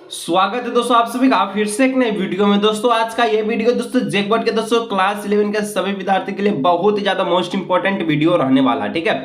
स्वागत है दोस्तों आप सभी का फिर से एक नई वीडियो में। दोस्तों आज का ये वीडियो दोस्तों जैकपॉट के दोस्तों क्लास 11 के सभी विद्यार्थी के लिए बहुत ही ज्यादा मोस्ट इंपॉर्टेंट वीडियो रहने वाला है, ठीक है।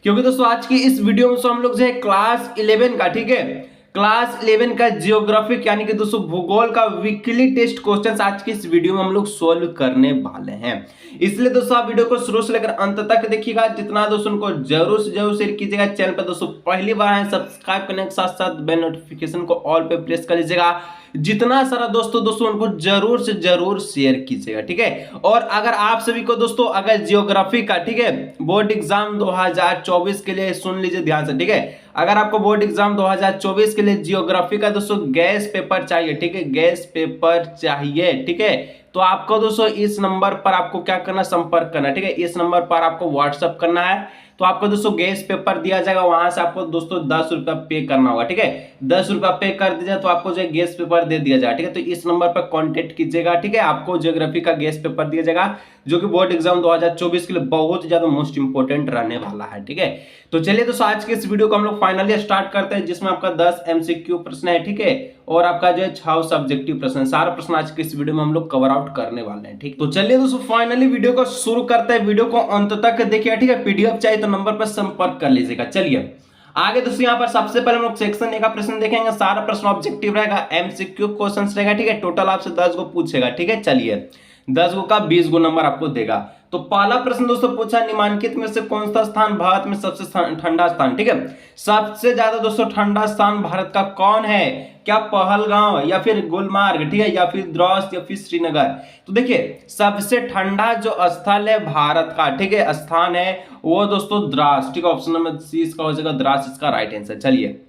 क्योंकि दोस्तों आज की इस वीडियो में हम लोग जो है क्लास 11 का, ठीक है, क्लास 11 का जियोग्राफिक यानी कि दोस्तों भूगोल का वीकली टेस्ट क्वेश्चंस आज की इस वीडियो में हम लोग सोल्व करने वाले हैं। इसलिए दोस्तों आप वीडियो को शुरू से लेकर अंत तक देखिएगा। जितना दोस्तों उनको जरूर से जरूर शेयर कीजिएगा। चैनल पर दोस्तों पहली बार है सब्सक्राइब करने के साथ साथ बेल नोटिफिकेशन को ऑल पे प्रेस कर लीजिएगा। जितना सारा दोस्तों उनको जरूर से जरूर शेयर कीजिएगा, ठीक है। और अगर आप सभी को दोस्तों अगर जियोग्राफी का, ठीक है, बोर्ड एग्जाम 2024 के लिए सुन लीजिए ध्यान से, ठीक है। अगर आपको बोर्ड एग्जाम 2024 के लिए जियोग्राफी का दोस्तों गैस पेपर चाहिए, ठीक है, गैस पेपर चाहिए, ठीक है, तो आपको दोस्तों इस नंबर पर आपको क्या करना, संपर्क करना, ठीक है। इस नंबर पर आपको व्हाट्सएप करना है। तो आपको दोस्तों गैस पेपर दिया जाएगा, वहां से आपको दोस्तों 10 रुपया पे करना होगा, ठीक है। 10 रुपया पे कर दीजिए तो आपको जो है गैस पेपर दे दिया जाएगा, ठीक है। तो इस नंबर पर कांटेक्ट कीजिएगा, ठीक है। आपको ज्योग्राफी का गैस पेपर दिया जाएगा जो कि बोर्ड एग्जाम 2024 के लिए बहुत ज्यादा मोस्ट इंपोर्टेंट रहने वाला है, ठीक है। तो चलिए दोस्तों आज के इस वीडियो को हम लोग फाइनली स्टार्ट करते हैं, जिसमें आपका 10 एमसीक्यू प्रश्न है, ठीक है, और आपका जो है 6 सब्जेक्टिव प्रश्न। सारा प्रश्न आज के इस वीडियो में हम लोग कवर आउट करने वाले हैं, ठीक। तो चलिए दोस्तों फाइनली वीडियो को शुरू करते हैं। वीडियो को अंत तक देखिए, ठीक है। पीडीएफ चाहिए तो नंबर पर संपर्क कर लीजिएगा। चलिए आगे दोस्तों यहाँ पर सबसे पहले हम लोग सेक्शन ए का प्रश्न देखेंगे। सारा प्रश्न ऑब्जेक्टिव रहेगा, एमसीक्यू क्वेश्चंस रहेगा, ठीक है। टोटल आपसे 10 को पूछेगा, ठीक है। चलिए 10 गो का 20 गो नंबर आपको देगा। तो पहला प्रश्न दोस्तों पूछा, निम्नलिखित में से कौन सा स्थान भारत में सबसे ठंडा स्थान, ठीक है। सबसे ज्यादा दोस्तों ठंडा स्थान भारत का कौन है? क्या पहलगांव या फिर गुलमार्ग, ठीक है, या फिर द्रास या फिर श्रीनगर? तो देखिए सबसे ठंडा जो स्थल है भारत का, ठीक है, स्थान है वो दोस्तों द्रास, ठीक है। ऑप्शन नंबर सी इसका हो जाएगा द्रास, इसका राइट आंसर। चलिए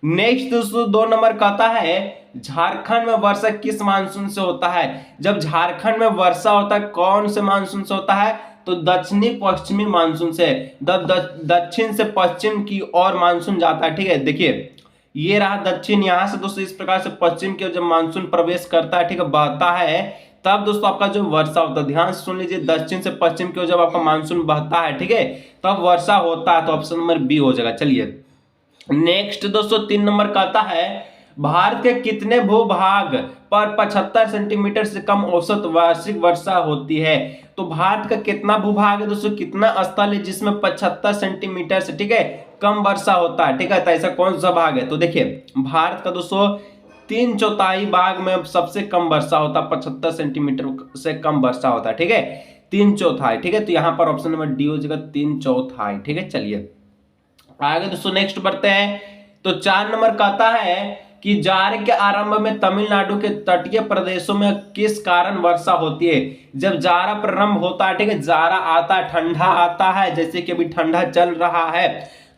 नेक्स्ट दोस्तों 2 नंबर कहता है, झारखंड में वर्षा किस मानसून से होता है? जब झारखंड में वर्षा होता है कौन से मानसून से होता है? तो दक्षिणी पश्चिमी मानसून से। दक्षिण से पश्चिम की ओर मानसून जाता है, ठीक है। देखिए ये रहा दक्षिण, यहां से दोस्तों इस प्रकार से पश्चिम की ओर जब मानसून प्रवेश करता है, ठीक है, बहता है, तब दोस्तों आपका जो वर्षा होता है, ध्यान से सुन लीजिए, दक्षिण से पश्चिम की ओर जब आपका मानसून बहता है, ठीक है, तब वर्षा होता है। तो ऑप्शन नंबर बी हो जाएगा। चलिए नेक्स्ट दोस्तों 3 नंबर कहता है, भारत के कितने भूभाग पर 75 सेंटीमीटर से कम औसत वार्षिक वर्षा होती है? तो भारत का कितना भूभाग है दोस्तों, कितना स्थल है जिसमें 75 सेंटीमीटर से, ठीक है, कम वर्षा होता है, ठीक है। तो ऐसा कौन सा भाग है? तो देखिए भारत का दोस्तों 3/4 भाग में सबसे कम वर्षा होता है, 75 सेंटीमीटर से कम वर्षा होता है, ठीक है, 3/4, ठीक है। तो यहाँ पर ऑप्शन नंबर डी हो जाएगा 3/4, ठीक है। चलिए आगे दोस्तों नेक्स्ट बढ़ते हैं। तो 4 नंबर कहता है कि जाड़े के आरंभ में तमिलनाडु के तटीय प्रदेशों में किस कारण वर्षा होती है? जब जाड़ा प्रारंभ होता है, ठीक है, जाड़ा आता है, ठंडा आता है, जैसे कि अभी ठंडा चल रहा है,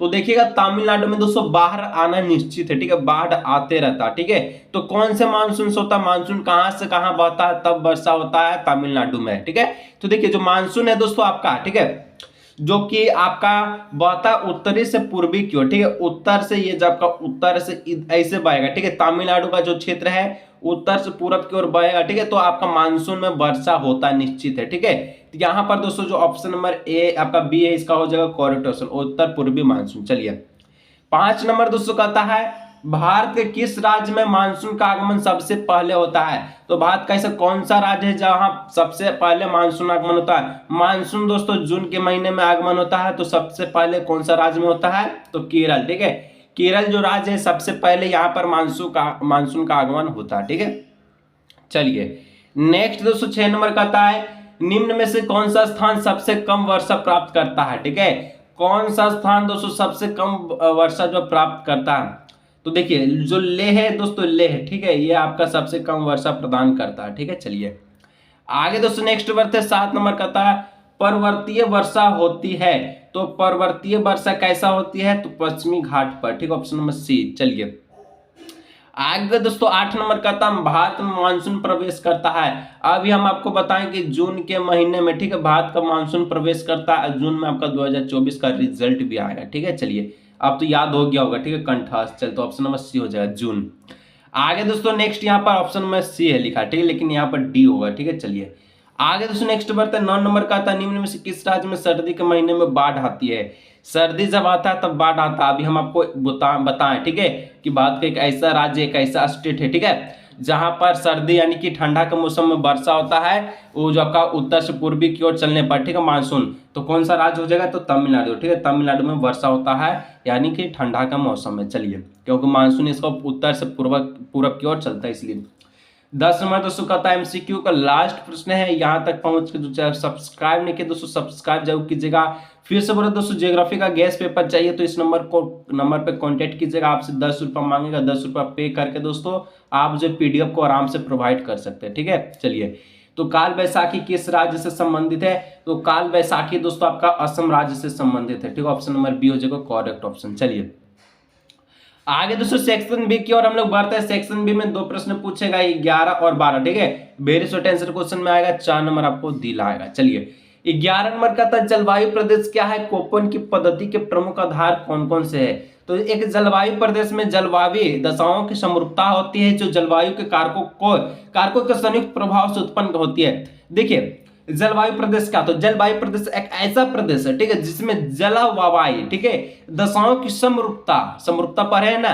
तो देखिएगा तमिलनाडु में दोस्तों बाढ़ आना निश्चित है, ठीक है, बाढ़ आते रहता है, ठीक है। तो कौन से मानसून से होता है? मानसून कहां से कहां बहता है तब वर्षा होता है? तमिलनाडु में, ठीक है। तो देखिए जो मानसून है दोस्तों आपका, ठीक है, जो कि आपका बहता उत्तरी से पूर्वी की ओर, ठीक है, उत्तर से ये जब आपका उत्तर से ऐसे बहेगा, ठीक है, तमिलनाडु का जो क्षेत्र है उत्तर से पूरब की ओर बहेगा, ठीक है। तो आपका मानसून में वर्षा होता निश्चित है, ठीक है। तो यहाँ पर दोस्तों जो ऑप्शन नंबर ए आपका बी है इसका हो जाएगा करेक्ट ऑप्शन, उत्तर पूर्वी मानसून। चलिए 5 नंबर दोस्तों कहता है, भारत के किस राज्य में मानसून का आगमन सबसे पहले होता है? तो भारत का ऐसा कौन सा राज्य है जहां सबसे पहले मानसून आगमन होता है? मानसून दोस्तों जून के महीने में आगमन होता है, तो सबसे पहले कौन सा राज्य में होता है? तो केरल, ठीक है। केरल जो राज्य है सबसे पहले यहाँ पर मानसून का आगमन होता है, ठीक है। चलिए नेक्स्ट दोस्तों 6 नंबर कहता है, निम्न में से कौन सा स्थान सबसे कम वर्षा प्राप्त करता है? ठीक है, कौन सा स्थान दोस्तों सबसे कम वर्षा जो प्राप्त करता है? तो देखिए जो लेह है दोस्तों, लेह, ठीक है, ये आपका सबसे कम वर्षा प्रदान करता है, ठीक है। चलिए आगे दोस्तों नेक्स्ट बढ़ते हैं। 7 नंबर कहता है, पर्वतीय वर्षा होती है, तो पर्वतीय वर्षा कैसा होती है? तो पश्चिमी घाट पर, ठीक है, ऑप्शन नंबर सी। चलिए आगे दोस्तों 8 नंबर कहता है, भारत में मानसून प्रवेश करता है। अभी हम आपको बताएं कि जून के महीने में, ठीक है, भारत का मानसून प्रवेश करता है, जून में आपका 2024 का रिजल्ट भी आएगा, ठीक है। चलिए अब तो याद हो गया होगा, ठीक है, कंठस्थ। चल तो ऑप्शन नंबर सी हो जाएगा जून। आगे दोस्तों नेक्स्ट यहाँ पर ऑप्शन नंबर सी है लिखा, ठीक है, लेकिन यहाँ पर डी होगा, ठीक है। चलिए आगे दोस्तों नेक्स्ट बढ़ता है 9 नंबर का आता है, निम्न में से किस राज्य में सर्दी के महीने में बाढ़ आती है? सर्दी जब आता है तब बाढ़ आता है। अभी हम आपको बताएं, ठीक है, कि भारत का एक ऐसा राज्य, एक ऐसा स्टेट है, ठीक है, जहां पर सर्दी यानी कि ठंडा के मौसम में वर्षा होता है, वो जो आपका उत्तर से पूर्वी की ओर चलने पर, ठीक है, मानसून, तो कौन सा राज्य हो जाएगा? तो तमिलनाडु, ठीक है, तमिलनाडु में वर्षा होता है यानी कि ठंडा का मौसम है। चलिए, क्योंकि मानसून इसका उत्तर से पूर्व की ओर चलता है इसलिए। 10 नंबर दोस्तों का एमसीक्यू का लास्ट प्रश्न है। यहाँ तक पहुंच के जो सब्सक्राइब नहीं किया दोस्तों, सब्सक्राइब जरूर कीजिएगा। फिर से बोलो दोस्तों, ज्योग्राफी का गैस पेपर चाहिए तो इस नंबर पे कांटेक्ट कीजिएगा। आपसे 10 रुपये मांगेगा, 10 रुपये पे करके दोस्तों आप जो पीडीएफ को आराम से प्रोवाइड कर सकते हैं, ठीक है। चलिए, तो काल बैसाखी किस राज्य से संबंधित है? तो काल बैसाखी दोस्तों आपका असम राज्य से संबंधित है, ठीक है। ऑप्शन नंबर बी हो जाएगा करेक्ट ऑप्शन। चलिए आगे दोस्तों सेक्शन बी की और हम लोग बढ़ते हैं। सेक्शन बी में 2 प्रश्न पूछेगा, 11 और 12, ठीक है। वेरी शॉर्ट आंसर क्वेश्चन में आएगा, 4 नंबर आपको दिलाएगा। चलिए 11 नंबर का था जलवायु प्रदेश क्या है? कोपन की पद्धति के प्रमुख आधार कौन कौन से है? तो एक जलवायु प्रदेश में जलवायु दशाओं की समरूपता होती है, जो जलवायु के कारकों के संयुक्त प्रभाव से उत्पन्न होती है। देखिए जलवायु प्रदेश क्या? तो जलवायु प्रदेश एक ऐसा प्रदेश है, ठीक है, जिसमें जलवायु, ठीक है, दशाओं की समरूपता पर है ना,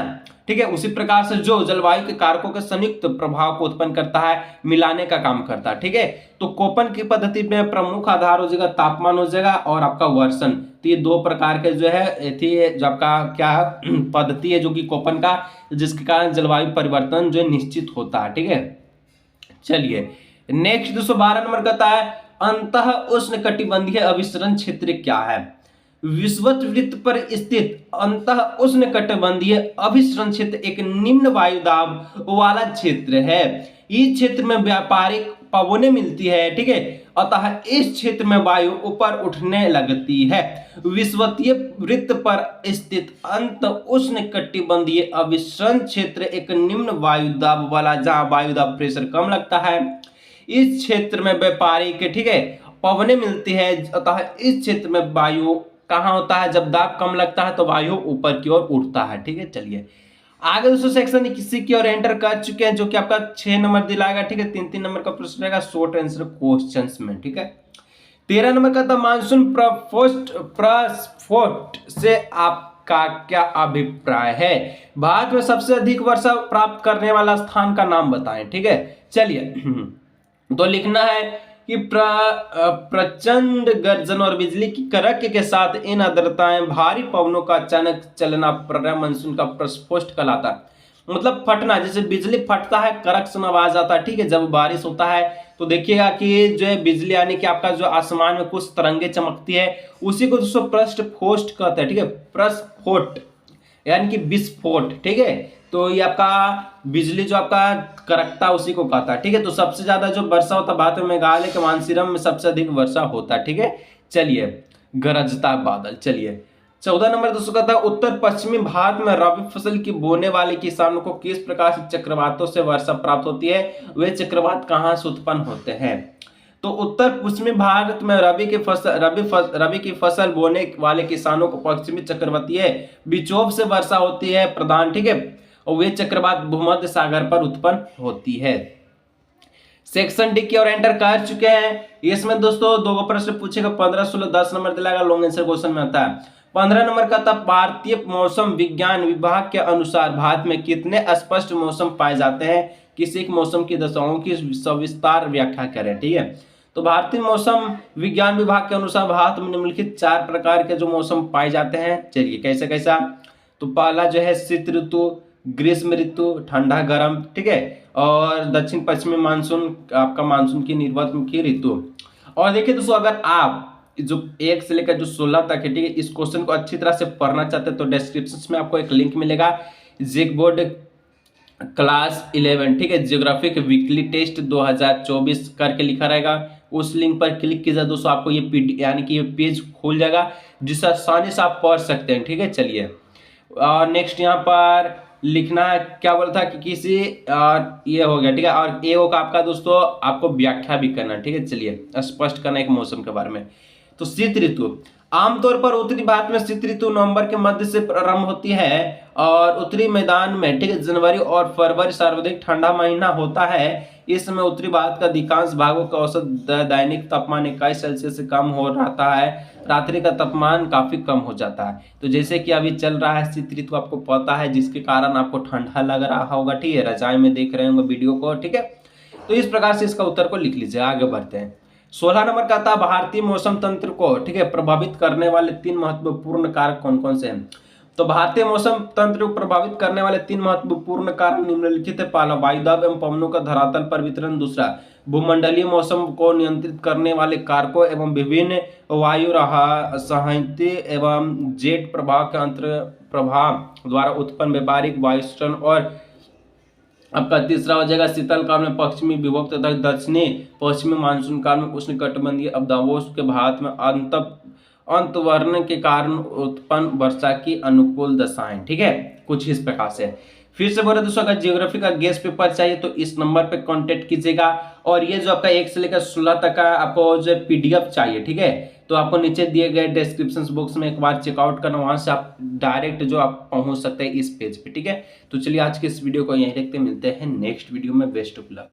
ठीक है, उसी प्रकार से जो जलवायु के कारकों के संयुक्त प्रभाव को उत्पन्न करता है, मिलाने का काम करता है, ठीक है। तो कोपन की पद्धति में प्रमुख आधार हो जाएगा तापमान हो जाएगा और आपका वर्षण। तो ये 2 प्रकार के जो है थी जो आपका क्या पद्धति है, जो कि कोपन का, जिसके कारण जलवायु परिवर्तन जो निश्चित होता है, ठीक है। चलिए नेक्स्ट 212 नंबर कहता है अंतः उष्ण कटिबंधीय अभिसरण क्षेत्र क्या है? विषुवत वृत्त पर स्थित अंतः उष्ण कटिबंधीय अभिसरण क्षेत्र एक निम्न वायुदाब वाला क्षेत्र है। इस क्षेत्र में व्यापारिक पवनें मिलती है, ठीक है, अतः इस क्षेत्र में वायु ऊपर उठने लगती है। विषुवतीय वृत्त पर स्थित अंत उष्ण कटिबंधीय अभिसरण क्षेत्र एक निम्न वायुदाब वाला, जहां वायुदाब प्रेशर कम लगता है। इस क्षेत्र में व्यापारिक, ठीक है, पवनें मिलती है, अतः इस क्षेत्र में वायु कहाँ होता है? जब दाब कम लगता है तो वायु ऊपर की ओर उठता है, ठीक है। चलिए आगे दोस्तों सेक्शन किसी की ओर एंटर कर चुके हैं, जो कि आपका 6 नंबर दिलाएगा, ठीक है। 3-3 नंबर का प्रश्न रहेगा शॉर्ट आंसर क्वेश्चंस में, ठीक है। 13 नंबर का था मानसून प्रस्फोट से आपका क्या अभिप्राय है? भारत में सबसे अधिक वर्षा प्राप्त करने वाला स्थान का नाम बताएं, ठीक है। चलिए तो लिखना है कि प्रचंड गर्जन और बिजली की कड़क के साथ इन आर्द्रताएं भारी पवनों का अचानक चलना मानसून का प्रस्फोट कहलाता है। मतलब फटना, जैसे बिजली फटता है, कड़क सुन आवाज आता है, ठीक है, जब बारिश होता है तो देखिएगा कि जो है बिजली यानी कि आपका जो आसमान में कुछ तरंगे चमकती है, उसी को दोस्तों प्रस्फोट कहते हैं, ठीक है। प्रस्फोट यानी कि विस्फोट, ठीक है। तो ये आपका बिजली जो आपका कड़कता उसी को कहता है, ठीक है। तो सबसे ज्यादा जो वर्षा होता है भारत में मेघालय के मानसीरम में सबसे अधिक वर्षा होता है, ठीक है। चलिए गरजता बादल। चलिए 14 नंबर दोस्तों कहता है उत्तर पश्चिमी भारत में रबी फसल की बोने वाले किसानों को किस प्रकार से चक्रवातों से वर्षा प्राप्त होती है? वे चक्रवात कहाँ से उत्पन्न होते हैं? तो उत्तर पश्चिमी भारत में रबी की फसल बोने वाले किसानों को पश्चिमी चक्रवातीय विक्षोभ से वर्षा होती है प्रदान, ठीक है, और वे चक्रवात भूमध्य सागर पर उत्पन्न होती है। सेक्शन डी की और एंटर कर चुके हैं। इसमें दोस्तों 2 प्रश्न पूछेगा, 15, 16, 10 नंबर दिलाएगा, लॉन्ग आंसर क्वेश्चन में आता है। 15 नंबर का था भारतीय मौसम विज्ञान विभाग के अनुसार भारत में कितने स्पष्ट मौसम पाए जाते हैं? किसी एक मौसम की दशाओं की सविस्तार व्याख्या करें, ठीक है। तो भारतीय मौसम विज्ञान विभाग के अनुसार भारत में निम्नलिखित 4 प्रकार के जो मौसम पाए जाते हैं। चलिए कैसे कैसा? तो पहला जो है शीत ऋतु, ग्रीष्म ऋतु, ठंडा गर्म, ठीक है, और दक्षिण पश्चिमी मानसून, आपका मानसून की निर्वातमुखी ऋतु। और देखिए दोस्तों अगर आप जो 1 से लेकर जो 16 तक है, ठीक है, इस क्वेश्चन को अच्छी तरह से पढ़ना चाहते हैं तो डिस्क्रिप्शन में आपको एक लिंक मिलेगा, जेक बोर्ड क्लास 11, ठीक है, ज्योग्राफिक वीकली टेस्ट 2024 करके लिखा रहेगा। उस लिंक पर क्लिक कीजिए दोस्तों, आपको ये यानी कि ये पेज खुल जाएगा, जिससे आसानी से आप पढ़ सकते हैं, ठीक है। चलिए नेक्स्ट यहाँ पर लिखना है, क्या बोला था कि किसी ये हो गया, ठीक है, और ए का आपका दोस्तों आपको व्याख्या भी करना, ठीक है। चलिए स्पष्ट करना एक मौसम के बारे में। तो शीत ऋतु आमतौर पर उत्तरी भारत में शीत ऋतु नवंबर के मध्य से प्रारंभ होती है और उत्तरी मैदान में, ठीक है, जनवरी और फरवरी सर्वाधिक ठंडा महीना होता है। इस समय उत्तरी भारत का अधिकांश भागों का औसत दैनिक तापमान 21 सेल्सियस से कम हो रहता है। रात्रि का तापमान काफी कम हो जाता है। तो जैसे कि अभी चल रहा है शीत ऋतु, आपको पता है, जिसके कारण आपको ठंडा लग रहा होगा, ठीक है, रजाई में देख रहे होंगे वीडियो को, ठीक है। तो इस प्रकार से इसका उत्तर को लिख लीजिए। आगे बढ़ते हैं। 16 नंबर का था भारतीय मौसम तंत्र को, ठीक है, प्रभावित करने वाले 3 महत्वपूर्ण कारक कौन कौन से हैं। तो भारतीय मौसम तंत्र को प्रभावित करने वाले 3 महत्वपूर्ण कारक निम्नलिखित है। पहला, वायुदाब एवं पवनों का धरातल पर वितरण। दूसरा, भूमंडलीय मौसम को नियंत्रित करने वाले कारकों एवं विभिन्न वायु संहति एवं जेट प्रभाव के अंतर प्रभाव द्वारा उत्पन्न व्यापारिक वायुस्तरण। और आपका तीसरा हो जाएगा शीतल काल में पश्चिमी विभक्त तथा दक्षिणी पश्चिमी मानसून काल में उष्णकटिबंधीय अवदाबों के भारत में अंतवर्ण के कारण उत्पन्न वर्षा की अनुकूल दशाएं, ठीक है, कुछ इस प्रकार से। फिर से बोले दोस्तों, अगर ज्योग्राफी का गेस्ट पेपर चाहिए तो इस नंबर पे कांटेक्ट कीजिएगा। और ये जो आपका 1 से लेकर 16 तक का आपको जो पीडीएफ चाहिए, ठीक है, तो आपको नीचे दिए गए डिस्क्रिप्शन बॉक्स में एक बार चेकआउट करना, वहां से आप डायरेक्ट जो आप पहुंच सकते हैं इस पेज पे, ठीक है। तो चलिए आज के इस वीडियो को यहीं देखते मिलते हैं नेक्स्ट वीडियो में। Best of luck.